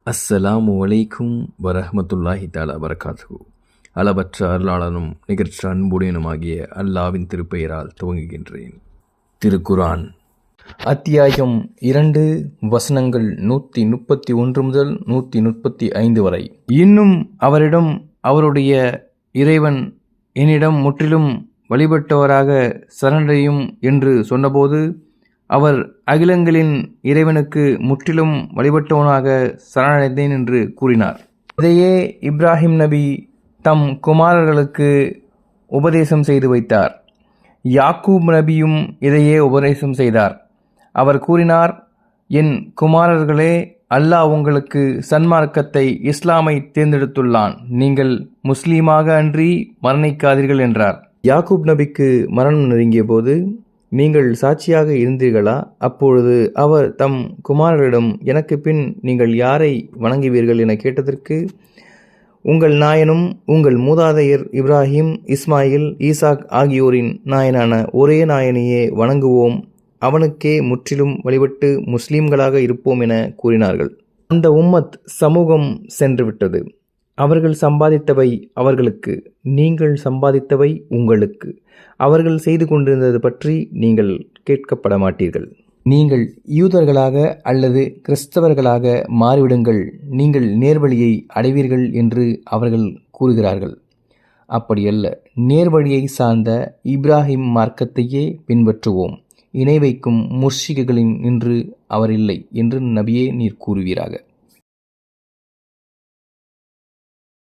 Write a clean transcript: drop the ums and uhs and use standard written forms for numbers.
அஸ்ஸலாமு அலைக்கும் வரஹ்மத்துல்லாஹி தஆலா வரகாத்துஹு. அளவற்ற அருளாளனும் நிகழ்ச்சி அன்புடையனுமாகிய அல்லாவின் திருப்பெயரால் துவங்குகின்றேன். திருக்குரான் அத்தியாயம் 2 வசனங்கள் 131 முதல் 135 வரை. இன்னும் அவரிடம் அவருடைய இறைவன் என்னிடம் முற்றிலும் வழிபட்டவராக சரணடையும் என்று சொன்னபோது அவர் அகிலங்களின் இறைவனுக்கு முற்றிலும் வழிபட்டவனாக சரணடைந்தேன் என்று கூறினார். இதையே இப்ராஹிம் நபி தம் குமாரர்களுக்கு உபதேசம் செய்து வைத்தார். யாக்கூப் நபியும் இதையே உபதேசம் செய்தார். அவர் கூறினார், என் குமாரர்களே, அல்லாஹ் உங்களுக்கு சன்மார்க்கத்தை இஸ்லாமை தேர்ந்தெடுத்துள்ளான். நீங்கள் முஸ்லீமாக அன்றி மரணிக்காதீர்கள் என்றார். யாக்கூப் நபிக்கு மரணம் நெருங்கிய போது, நீங்கள் சாட்சியாக இருந்தீர்களா? அப்பொழுது அவர் தம் குமாரர்களிடம், எனக்கு பின் நீங்கள் யாரை வணங்குவீர்கள் என கேட்டதற்கு, உங்கள் நாயனும் உங்கள் மூதாதையர் இப்ராஹிம், இஸ்மாயில், ஈசாக் ஆகியோரின் நாயனான ஒரே நாயனையே வணங்குவோம், அவனுக்கே முற்றிலும் வழிபட்டு முஸ்லீம்களாக இருப்போம் என கூறினார்கள். அந்த உம்மத் சமூகம் சென்றுவிட்டது. அவர்கள் சம்பாதித்தவை அவர்களுக்கு, நீங்கள் சம்பாதித்தவை உங்களுக்கு. அவர்கள் செய்து கொண்டிருந்தது பற்றி நீங்கள் கேட்கப்பட மாட்டீர்கள். நீங்கள் யூதர்களாக அல்லது கிறிஸ்தவர்களாக மாறிவிடுங்கள், நீங்கள் நேர்வழியை அடைவீர்கள் என்று அவர்கள் கூறுகிறார்கள். அப்படியல்ல, நேர்வழியை சார்ந்த இப்ராஹிம் மார்க்கத்தையே பின்பற்றுவோம். இணை வைக்கும் முர்ஷிக்குகளின் நின்று அவர் இல்லை என்று நபியே நீர் கூறுவீராக.